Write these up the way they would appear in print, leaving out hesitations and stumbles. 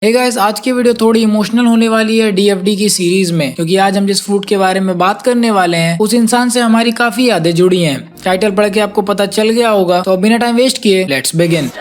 Hey guys, आज की video थोड़ी इमोशनल होने वाली है डीएफडी की सीरीज में, क्योंकि आज हम जिस फ्रूट के बारे में बात करने वाले हैं उस इंसान से हमारी काफी यादें जुड़ी हैं। टाइटल पढ़ के आपको पता चल गया होगा, तो बिना टाइम वेस्ट किए लेट्स बिगिन।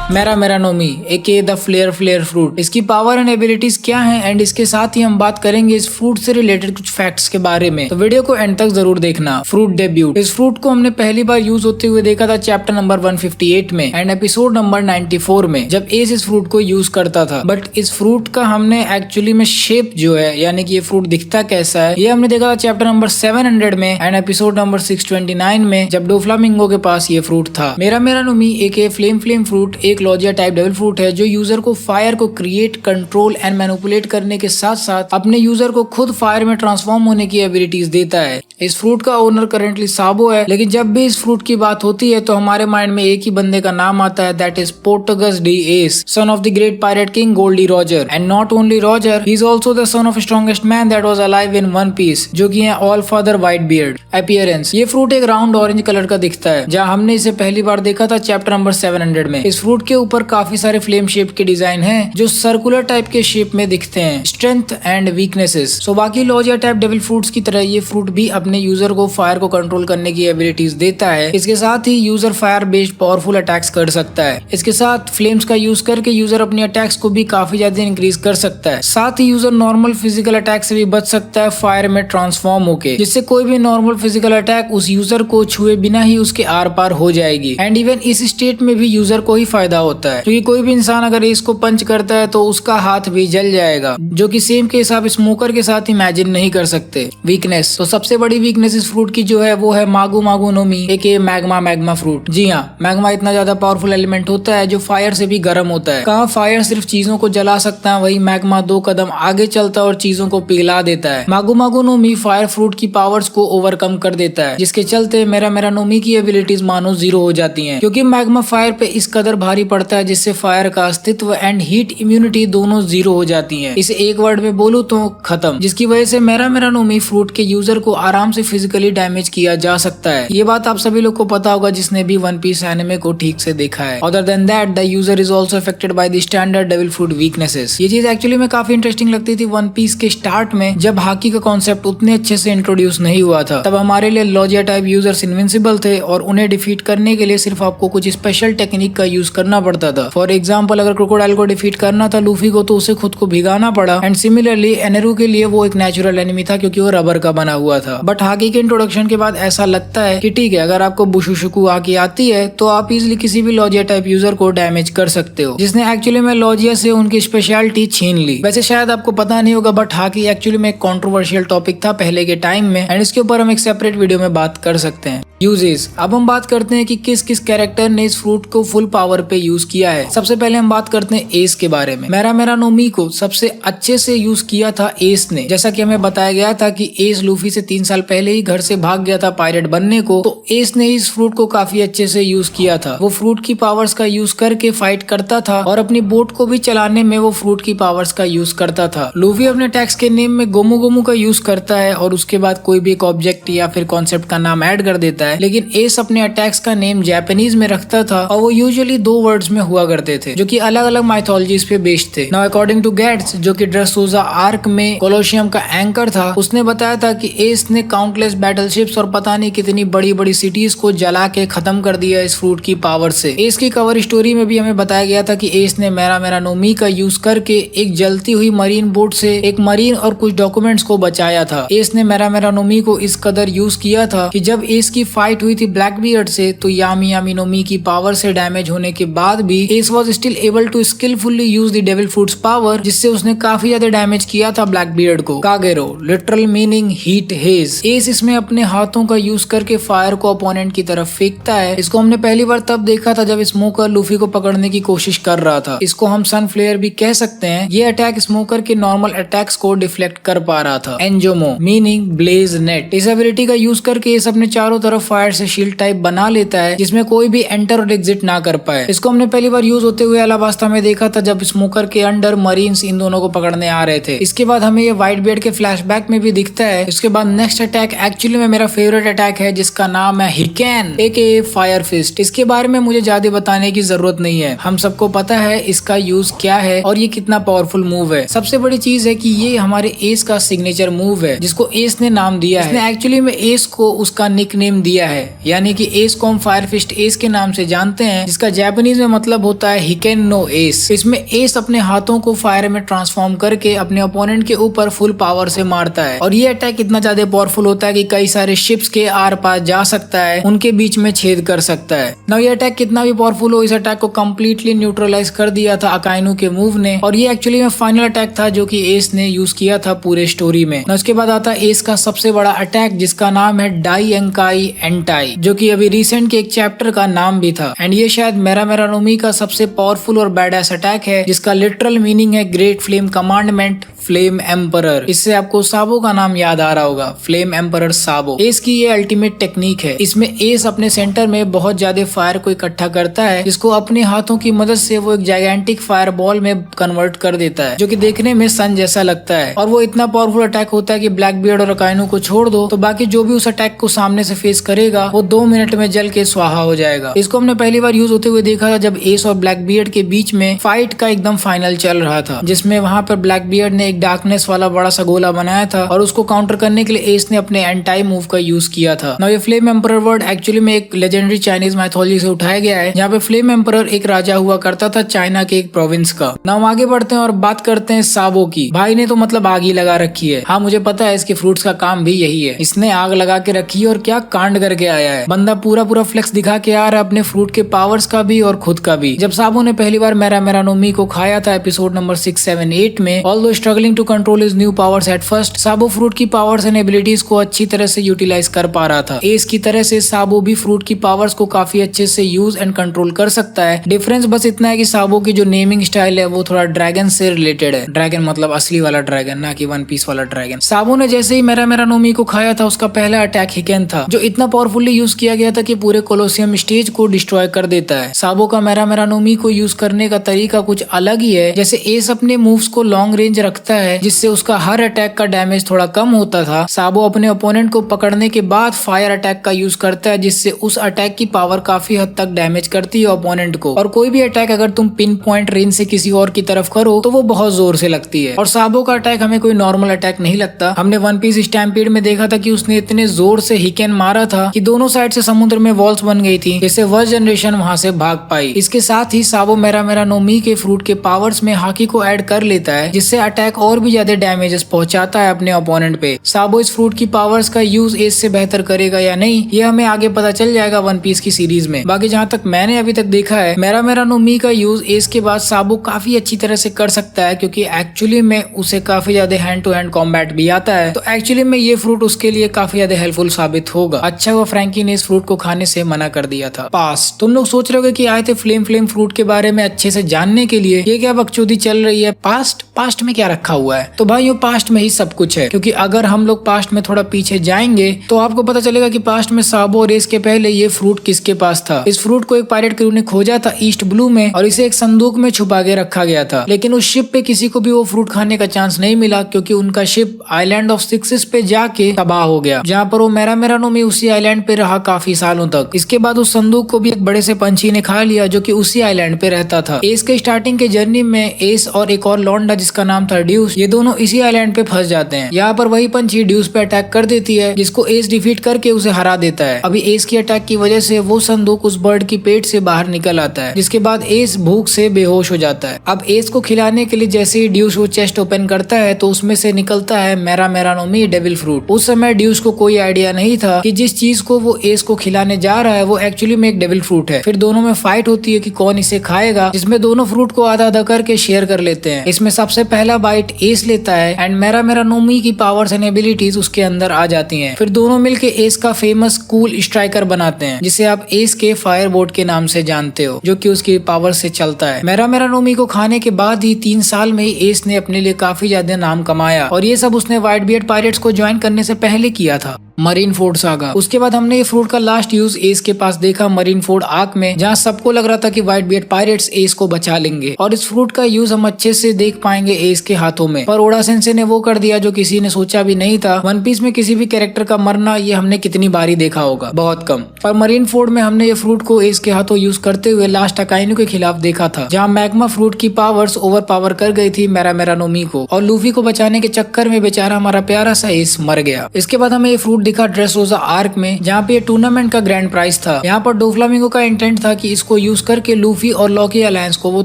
मेरानोमी एके द फ्लेयर फ्रूट। इसकी पावर एंड एबिलिटीज क्या हैं एंड इसके साथ ही हम बात करेंगे इस फ्रूट से रिलेटेड कुछ फैक्ट्स के बारे में, तो वीडियो को एंड तक जरूर देखना। Fruit debut. इस फ्रूट को हमने पहली बार यूज होते हुए देखा था चैप्टर नंबर 158 में एंड एपिसोड नंबर 94 में, जब एस इस फ्रूट को यूज करता था। बट इस फ्रूट का हमने एक्चुअली में शेप जो है, यानी कि ये फ्रूट दिखता कैसा है, ये हमने देखा था चैप्टर नंबर 700 में एंड एपिसोड नंबर 629 में, जब डोफ्लामिंगो के पास ये फ्रूट था। मेरानोमी एके फ्लेम फ्रूट एक लॉजिया टाइप डेविल फ्रूट है जो यूजर को फायर को क्रिएट, कंट्रोल एंड मैनिपुलेट करने के साथ साथ अपने यूजर को खुद फायर में ट्रांसफॉर्म होने की एबिलिटीज देता है। इस फ्रूट का ओनर करेंटली साबो है, लेकिन जब भी इस फ्रूट की बात होती है तो हमारे माइंड में एक ही बंदे का नाम आता है, that is Portgas D Ace, son of the great pirate king Goldie Roger. And not only Roger, he is also the son of strongest man that was alive in One Piece, जो कि है all father Whitebeard. Appearance. ये fruit एक round orange colour का दिखता है, जहाँ हमने इसे पहली बार देखा था चैप्टर नंबर 700 में। इस फ्रूट के ऊपर काफी सारे फ्लेम शेप के डिजाइन हैं जो सर्कुलर टाइप के शेप में दिखते हैं। Strength and weaknesses. सो बाकी लॉजिया टाइप डेविल फ्रूट्स की तरह ये फ्रूट भी अपने यूजर को फायर को कंट्रोल करने की एबिलिटीज देता है। इसके साथ ही user fire based powerful attacks कर सकता है। इसके साथ फ्लेम्स का यूज करके यूजर अपने अटैक्स को भी काफी ज्यादा इंक्रीज कर सकता है। साथ ही यूजर नॉर्मल फिजिकल अटैक से भी बच सकता है फायर में ट्रांसफॉर्म होके, जिससे कोई भी नॉर्मल फिजिकल अटैक उस यूजर को छुए बिना ही उसके आर पार हो जाएगी। एंड इवन इस स्टेट में भी यूजर को ही फायदा होता है, क्योंकि कोई भी इंसान अगर इसको पंच करता है तो उसका हाथ भी जल जाएगा, जो कि सेम केस आप स्मोकर के साथ इमेजिन नहीं कर सकते। वीकनेस। तो सबसे बड़ी वीकनेस इस फ्रूट की जो है वो है मागू नोमी एके मैग्मा फ्रूट। जी हाँ, मैग्मा इतना ज्यादा पावरफुल एलिमेंट होता है जो फायर से भी गर्म होता है। कहाँ फायर सिर्फ चीजों को जला सकता है, वही मैग्मा 2 कदम आगे चलता है और चीजों को पिघला देता है। मागू नोमी फायर फ्रूट की पावर्स को ओवरकम कर देता है, जिसके चलते मेरानोमी की एबिलिटीज मानो 0 हो जाती है, क्योंकि मैग्मा फायर पे इस कदर भारी पड़ता है जिससे फायर का अस्तित्व एंड हीट इम्यूनिटी दोनों 0 हो जाती हैं। इसे एक वर्ड में बोलूं तो खत्म, जिसकी वजह से मेरानोमी फ्रूट के यूजर को आराम से फिजिकली डैमेज किया जा सकता है। ये बात आप सभी लोग को पता होगा जिसने भी वन पीस एनिमे को ठीक से देखा है। Other than that the user is also affected by the standard devil fruit weaknesses. ये चीज एक्चुअली में काफी इंटरेस्टिंग लगती थी वन पीस के स्टार्ट में, जब हाकी का कॉन्सेप्ट उतने अच्छे से इंट्रोड्यूस नहीं हुआ था। तब हमारे लिए लॉजिया टाइप यूजर्स इनविंसिबल थे और उन्हें डिफीट करने के लिए सिर्फ आपको कुछ स्पेशल टेक्निक का यूज करना पड़ता था। फॉर एग्जाम्पल, अगर क्रोकोडाइल को डिफीट करना था लूफी को, तो उसे खुद को भिगाना पड़ा। एंड सिमिलरली एनेरू के लिए वो एक नेचुरल एनिमी था, क्योंकि वो रबर का बना हुआ था। बट हाकी के इंट्रोडक्शन के बाद ऐसा लगता है कि ठीक है, अगर आपको बुशुशुकु हाकी आती है तो आप इजिली किसी भी लॉजिया टाइप यूजर को डैमेज कर सकते हो, जिसने एक्चुअली में लॉजिया से उनकी स्पेशलिटी छीन ली। वैसे शायद आपको पता नहीं होगा, बट हाकी एक्चुअली में एक कंट्रोवर्शियल टॉपिक था पहले के टाइम में, एंड इसके ऊपर हम एक सेपरेट वीडियो में बात कर सकते हैं। यूजेस। अब हम बात करते हैं कि किस किस कैरेक्टर ने इस फ्रूट को फुल पावर पे यूज किया है। सबसे पहले हम बात करते हैं एस के बारे में। मेरानोमी को सबसे अच्छे से यूज किया था एस ने। जैसा कि हमें बताया गया था कि एस लूफी से 3 साल पहले ही घर से भाग गया था पायरेट बनने को, तो एस ने इस फ्रूट को काफी अच्छे से यूज किया था। वो फ्रूट की पावर्स का यूज करके फाइट करता था और अपनी बोट को भी चलाने में वो फ्रूट की पावर्स का यूज करता था। लूफी अपने टैक्स के नेम में गोमू का यूज करता है और उसके बाद कोई भी एक ऑब्जेक्ट या फिर कॉन्सेप्ट का नाम ऐड कर देता है, लेकिन एस अपने अटैक्स का नेम जापानीज में रखता था और वो यूजुअली 2 वर्ड्स में हुआ करते थे, जो कि अलग अलग माइथोलॉजीज पे बेस्ड थे। नाउ अकॉर्डिंग टू गेट्स, जो कि ड्रेसोजा आर्क में कोलोशियम का एंकर था, उसने बताया था कि एस ने काउंटलेस बैटलशिप्स और पता नहीं कितनी बड़ी बड़ी सिटीज को जला के खत्म कर दिया इस फ्रूट की पावर से। एस की कवर स्टोरी में भी हमें बताया गया था कि एस ने मेरानोमी का यूज करके एक जलती हुई मरीन बोट से एक मरीन और कुछ डॉक्यूमेंट्स को बचाया था। एस ने मेरानोमी को इस कदर यूज किया था कि जब एस की फाइट हुई थी ब्लैक बियर्ड से, तो यामी नोमी की पावर से डैमेज होने के बाद भी Ace was still able to skillfully use the devil fruits power, जिससे उसने काफी ज्यादा डैमेज किया था ब्लैक बियर्ड को। कागेरो, literal meaning heat haze. Ace इसमें अपने हाथों का यूज करके फायर को अपोनेंट की तरफ फेंकता है। इसको हमने पहली बार तब देखा था जब स्मोकर लूफी को पकड़ने की कोशिश कर रहा था। इसको हम सन फ्लेयर भी कह सकते हैं। ये अटैक स्मोकर के नॉर्मल अटैक्स को डिफ्लेक्ट कर पा रहा था। एंजोमो मीनिंग ब्लेज नेट। इस एबिलिटी का यूज करके एस अपने चारों तरफ फायर से शील्ड टाइप बना लेता है जिसमें कोई भी एंटर और एग्जिट ना कर पाए। इसको हमने पहली बार यूज होते हुए अलाबास्ता में देखा था जब स्मोकर के अंडर मरीन्स इन दोनों को पकड़ने आ रहे थे। इसके बाद हमें ये व्हाइट बियर्ड के फ्लैशबैक में भी दिखता है। इसके बाद नेक्स्ट अटैक एक्चुअली में मेरा फेवरेट अटैक है जिसका नाम है हिकेन एके फायर फिस्ट। इसके बारे में मुझे ज्यादा बताने की जरूरत नहीं है, हम सबको पता है इसका यूज क्या है और ये कितना पावरफुल मूव है। सबसे बड़ी चीज है कि ये हमारे एस का सिग्नेचर मूव है जिसको एस ने नाम दिया है। इसने एक्चुअली में एस को उसका निक नेम दिया है, यानी कि एस को हम फायर फिस्ट एस के नाम से जानते हैं जिसका जापानीज में मतलब होता है हिकेन नो एस। इसमें एस अपने हाथों को फायर में ट्रांसफॉर्म करके अपने ओपोनेंट के ऊपर फुल पावर से मारता है और ये अटैक इतना ज्यादा पावरफुल होता है कि कई सारे शिप्स के आर पार जा सकता है, उनके बीच में छेद कर सकता है। नाउ ये अटैक कितना भी पावरफुल हो, इस अटैक को कंप्लीटली न्यूट्रलाइज कर दिया था अकाइनु के मूव ने और ये एक्चुअली में फाइनल अटैक था जो कि एस ने यूज किया था पूरे स्टोरी में। उसके बाद आता है एस का सबसे बड़ा अटैक जिसका नाम है डाई एंकाई एंटाई, जो कि अभी रिसेंट के एक चैप्टर का नाम भी था। एंड ये शायद मेरा नोमी का सबसे पावरफुल और बैडएस अटैक है जिसका लिटरल मीनिंग है great flame commandment flame emperor. इससे आपको साबो का नाम याद आ रहा होगा, फ्लेम एम्परर साबो। एस की ये अल्टीमेट टेक्निक है। इसमें एस अपने सेंटर में बहुत ज्यादा फायर को इकट्ठा करता है जिसको अपने हाथों की मदद से वो एक जायगेंटिक फायर बॉल में कन्वर्ट कर देता है जो कि देखने में सन जैसा लगता है। और वो इतना पावरफुल अटैक होता है कि ब्लैक बियर्ड और अकाइनु को छोड़ दो तो बाकी जो भी उस अटैक को सामने से फेस करेगा वो 2 मिनट में जल के स्वाहा हो जाएगा। इसको हमने पहली बार यूज होते हुए देखा था जब एस और ब्लैक बियर्ड के बीच में फाइट का एकदम फाइनल चल रहा था, जिसमें वहां पर ब्लैक बियर्ड ने एक डार्कनेस वाला बड़ा सा गोला बनाया था और उसको काउंटर करने के लिए एस ने अपने एंटाई मूव का यूज किया था। नाउ ये फ्लेम एम्परर वर्ड एक्चुअली में एक लेजेंडरी चाइनीज माइथोलॉजी से उठाया गया है जहाँ पे फ्लेम एम्परर एक राजा हुआ करता था चाइना के एक प्रोविंस का। नाउ हम आगे बढ़ते हैं और बात करते हैं साबो की। भाई ने तो मतलब आग ही लगा रखी है। हाँ मुझे पता है इसके फ्रूट्स का काम भी यही है, इसने आग लगा के रखी है और क्या कांड करके आया है। बंदा पूरा फ्लेक्स दिखा के आ रहा है अपने फ्रूट के पावर्स का भी और खुद का भी। जब साबो ने पहली बार मेरा नोमी को खाया था एपिसोड नंबर 6, 7, 8 में, although struggling to control his new powers at first, Sabo fruit की पावर्स एंड एबिलिटीज को अच्छी तरह से यूटिलाइज कर पा रहा था। एस की तरह से साबो भी फ्रूट की पावर्स को काफी अच्छे से यूज एंड कंट्रोल कर सकता है। डिफरेंस बस इतना है कि साबो की जो नेमिंग स्टाइल है वो थोड़ा ड्रैगन से रिलेटेड है। ड्रैगन मतलब असली वाला ड्रैगन, ना कि वन पीस वाला ड्रैगन। साबो ने जैसे ही मेरा नोमी को खाया था उसका पहला अटैक हिकेन था जो इतना पावरफुली यूज किया गया था कि पूरे कोलोसियम स्टेज को डिस्ट्रॉय कर देता है। साबो का मेरा नोमी को यूज करने का तरीका कुछ अलग ही है। जैसे एस अपने मूव्स को लॉन्ग रेंज रखता है जिससे उसका हर अटैक का डैमेज थोड़ा कम होता था, साबो अपने ओपोनेंट को पकड़ने के बाद फायर अटैक का यूज करता है जिससे उस अटैक की पावर काफी हद तक डैमेज करती है ओपोनेंट को। और कोई भी अटैक अगर तुम पिन पॉइंट रेंज से किसी और की तरफ करो तो वो बहुत जोर से लगती है। और साबो का अटैक हमें कोई नॉर्मल अटैक नहीं लगता। हमने वन पीस स्टैम्पीड में देखा था कि उसने इतने जोर से हिकेन मारा था कि दोनों साइड से समुद्र में वॉल्स बन गई थी जिससे वर्स्ट जनरेशन वहां से भाग पाई। इसके साथ ही साबो मेरा नोमी के फ्रूट के पावर्स में हाकी को ऐड कर लेता है जिससे अटैक और भी ज्यादा डैमेजेस पहुंचाता है अपने ओपोनेंट पे। साबो इस फ्रूट की पावर्स का यूज एस से बेहतर करेगा या नहीं ये हमें आगे पता चल जाएगा वन पीस की सीरीज में। बाकी जहाँ तक मैंने अभी तक देखा है मेरा नोमी का यूज एस के बाद साबो काफी अच्छी तरह से कर सकता है क्योंकि एक्चुअली में उसे काफी ज्यादा हैंड टू हैंड कॉम्बैट भी आता है। तो एक्चुअली में ये फ्रूट उसके लिए काफी ज्यादा हेल्पफुल साबित होगा। अच्छा हुआ फ्रैंकी ने इस फ्रूट को खाने से मना कर दिया था। पास तुम लोग सोच रहे हो कि आए थे फ्लेम फ्रूट के बारे में अच्छे से जानने के लिए, ये क्या बकचोदी चल रही है। पास्ट में क्या रखा हुआ है? तो भाई पास्ट में ही सब कुछ है, क्योंकि अगर हम लोग पास्ट में थोड़ा पीछे जाएंगे तो आपको पता चलेगा कि पास्ट में साबो और एस के पहले ये फ्रूट किसके पास था। इस फ्रूट को एक पायरेट क्रू ने खोजा था ईस्ट ब्लू में और इसे एक संदूक में छुपा के रखा गया था। लेकिन उस शिप पे किसी को भी वो फ्रूट खाने का चांस नहीं मिला क्योंकि उनका शिप आइलैंड ऑफ सिक्सेस पे जाके तबाह हो गया, जहाँ पर वो मेरा नोमी उसी आइलैंड पे रहा काफी सालों तक। इसके बाद उस संदूक को भी एक बड़े से पंछी ने खा लिया जो कि उसी आइलैंड पे रहता था। एस के स्टार्टिंग के जर्नी में एस और एक और लौंडा जिसका नाम था ड्यूस, ये दोनों इसी आइलैंड पे फंस जाते हैं। यहाँ पर वही पंछी ड्यूस पे अटैक कर देती है जिसको एस डिफीट करके उसे हरा देता है। अभी एस की अटैक की वजह से वो संदूक उस बर्ड की पेट से बाहर निकल आता है, जिसके बाद एस भूख से बेहोश हो जाता है। अब एस को खिलाने के लिए जैसे ही ड्यूस वो चेस्ट ओपन करता है तो उसमें से निकलता है मेरा नोमी डेविल फ्रूट। उस समय ड्यूस को कोई आइडिया नहीं था कि जिस चीज को वो एस को खिलाने जा रहा है वो एक्चुअली में एक डेविल फ्रूट है। फिर दोनों में फाइट होती है कि कौन इसे खाएगा, जिसमें दोनों फ्रूट को आधा आधा करके शेयर कर लेते हैं। इसमें सबसे पहला बाइट एस लेता है एंड मेरा नोमी की पावर्स एंड एबिलिटीज उसके अंदर आ जाती हैं। फिर दोनों मिलके एस का फेमस कूल स्ट्राइकर बनाते हैं जिसे आप एस के फायर बोट के नाम से जानते हो, जो कि उसकी पावर से चलता है। मेरा नोमी को खाने के बाद ही 3 साल में ही एस ने अपने लिए काफी ज्यादा नाम कमाया और ये सब उसने व्हाइट बियर्ड पायरेट्स को ज्वाइन करने से पहले किया था। Marine Ford saga. उसके बाद हमने ये फ्रूट का लास्ट यूज एस के पास देखा मरीन फोर्ड आर्क में, जहाँ सबको लग रहा था कि व्हाइट बियर्ड पायरेट्स एस को बचा लेंगे और इस फ्रूट का यूज हम अच्छे से देख पाएंगे एस के हाथों में। पर ओडा सेंसे ने वो कर दिया जो किसी ने सोचा भी नहीं था। वन पीस में किसी भी कैरेक्टर का मरना ये हमने कितनी बारी देखा होगा, बहुत कम। पर मरीन फोर्ड में हमने ये फ्रूट को एस के हाथों यूज करते हुए लास्ट अकाइनो के खिलाफ देखा था, जहाँ मैग्मा फ्रूट की पावर्स ओवर पावर कर गई थी मेरामेरानोमी को और लूफी को बचाने के चक्कर में बेचारा हमारा प्यारा सा एस मर गया। इसके बाद हमें ये फ्रूट दिखा ड्रेसरोसा आर्क में, जहाँ पे ये टूर्नामेंट का ग्रैंड प्राइज था। यहाँ पर डोफ्लामिंगो का इंटेंट था कि इसको यूज करके लूफी और लॉकी अलायंस को वो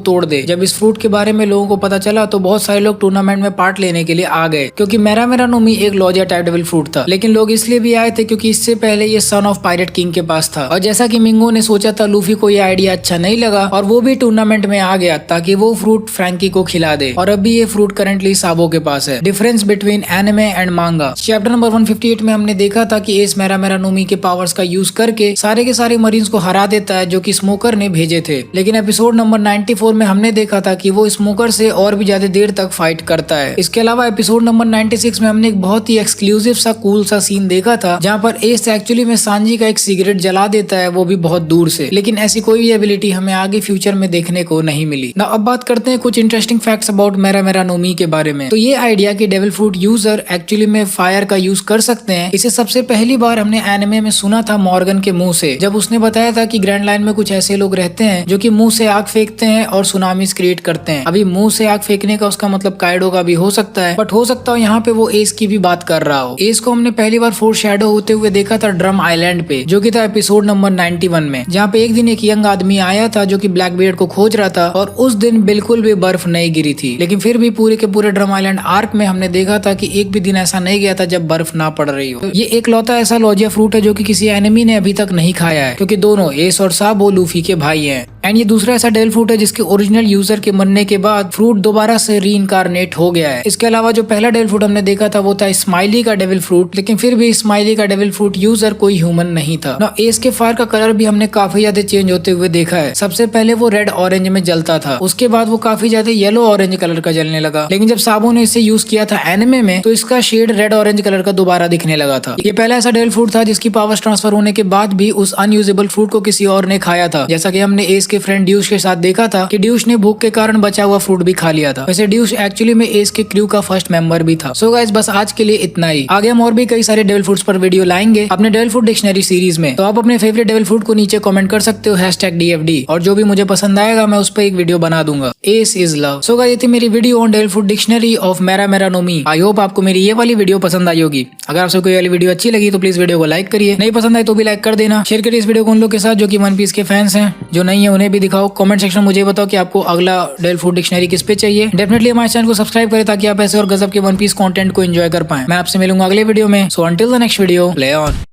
तोड़ दे। जब इस फ्रूट के बारे में लोगों को पता चला तो बहुत सारे लोग टूर्नामेंट में पार्ट लेने के लिए आ गए, क्योंकि मेरामेरानोमी एक लॉजिया टाइप डेविल फ्रूट था। लेकिन लोग इसलिए भी आए थे क्योंकि इससे पहले ये सन ऑफ पायरेट किंग के पास था और जैसा कि मिंगो ने सोचा था लूफी को ये आइडिया अच्छा नहीं लगा और वो भी टूर्नामेंट में आ गया ताकि वो फ्रूट फ्रैंकी को खिला दे। और अभी ये फ्रूट करंटली साबो के पास है। डिफरेंस बिटवीन एनिमे एंड मांगा। चैप्टर नंबर 158 में हमने देखा था कि एस मेरामेरानोमी के पावर्स का यूज करके सारे के सारे मरीन्स को हरा देता है जो कि स्मोकर ने भेजे थे। लेकिन एपिसोड नंबर 94 में हमने देखा था कि वो स्मोकर से और भी ज्यादा देर तक फाइट करता है। इसके अलावा एपिसोड नंबर 96 में हमने एक बहुत ही एक्सक्लूसिव सा कूल सा सीन देखा था, जहाँ पर एस एक्चुअली में सांजी का एक सिगरेट जला देता है, वो भी बहुत दूर से। लेकिन ऐसी कोई भी एबिलिटी हमें आगे फ्यूचर में देखने को नहीं मिली ना। अब बात करते हैं कुछ इंटरेस्टिंग फैक्ट्स अबाउट मेरामेरानोमी के बारे में। तो ये आइडिया कि डेविल फ्रूट यूजर एक्चुअली में फायर का यूज कर सकते हैं, इसे सबसे पहली बार हमने एनिमे में सुना था मॉर्गन के मुंह से, जब उसने बताया था कि ग्रैंड लाइन में कुछ ऐसे लोग रहते हैं जो कि मुंह से आग फेंकते हैं और सुनामीज क्रिएट करते हैं। अभी मुंह से आग फेंकने का उसका मतलब काइडो का भी हो सकता है, बट हो सकता है यहाँ पे वो एस की भी बात कर रहा हो। एस को हमने पहली बार फोर शैडो होते हुए देखा था ड्रम आइलैंड पे, जो कि था एपिसोड नंबर 91 में, जहाँ पे एक दिन एक यंग आदमी आया था जो कि ब्लैक बियर्ड को खोज रहा था और उस दिन बिल्कुल भी बर्फ नहीं गिरी थी। लेकिन फिर भी पूरे के पूरे ड्रम आइलैंड आर्क में हमने देखा था कि एक भी दिन ऐसा नहीं गया था जब बर्फ ना पड़ रही हो। तो ये एक लौता ऐसा लॉजिया फ्रूट है जो कि किसी एनिमी ने अभी तक नहीं खाया है, क्योंकि दोनों एस और साबो लूफी के भाई हैं। एंड ये दूसरा ऐसा डेविल फ्रूट है जिसके ओरिजिनल यूजर के मरने के बाद फ्रूट दोबारा से रीइंकारनेट हो गया है। इसके अलावा जो पहला डेविल फ्रूट हमने देखा था वो था स्माइली का डेविल फ्रूट, लेकिन फिर भी स्माइली का डेविल फ्रूट यूजर कोई ह्यूमन नहीं था ना। एस के फायर का कलर भी हमने काफी ज्यादा चेंज होते हुए देखा है। सबसे पहले वो रेड ऑरेंज में जलता था, उसके बाद वो काफी ज्यादा येलो ऑरेंज कलर का जलने लगा। लेकिन जब साबो ने इसे यूज किया था एनिमे में तो इसका शेड रेड ऑरेंज कलर का दोबारा दिखने लगा था। ये पहला ऐसा डेविल फ्रूट था जिसकी पावर्स ट्रांसफर होने के बाद भी उस अनयूजेबल फ्रूट को किसी और ने खाया था, जैसा कि हमने एस के फ्रेंड ड्यूश के साथ देखा था कि ड्यूश ने भूख के कारण बचा हुआ फ्रूट भी खा लिया था। वैसे ड्यूश एक्चुअली में एस के क्रू का फर्स्ट मेंबर भी था। सो गाइस, बस आज के लिए इतना ही। आगे हम और भी कई सारे डेविल फ्रूट्स पर वीडियो लाएंगे अपने डेविल फ्रूट डिक्शनरी सीरीज में, तो आप अपने फेवरेट डेविल फ्रूट को नीचे कमेंट कर सकते हो #DFD, और जो भी मुझे पसंद आएगा मैं उस पर एक वीडियो बना दूंगा। Ace is love. So guys, ये थी मेरी video on devil fruit dictionary of मेरामेरानोमी। आई होप आपको मेरी ये वाली वीडियो पसंद आई होगी। अगर आपसे कोई वाली वीडियो अच्छी लगी तो प्लीज वीडियो को लाइक करिए, नहीं पसंद आई तो भी लाइक कर देना। शेयर करिए इस वीडियो को उन लोग के साथ जो कि वन पीस के फैंस हैं, जो नहीं है उन्हें भी दिखाओ। कमेंट सेक्शन में मुझे बताओ कि आपको अगला डेविल फ्रूट डिक्शनरी किस पे चाहिए। डेफिनेटली हमारे चैनल को सब्सक्राइब करें ताकि आप ऐसे और गजब के वन पीस कंटेंट को एंजॉय कर पाएं। मैं आपसे मिलूंगा अगले वीडियो में। So until the next video, play on.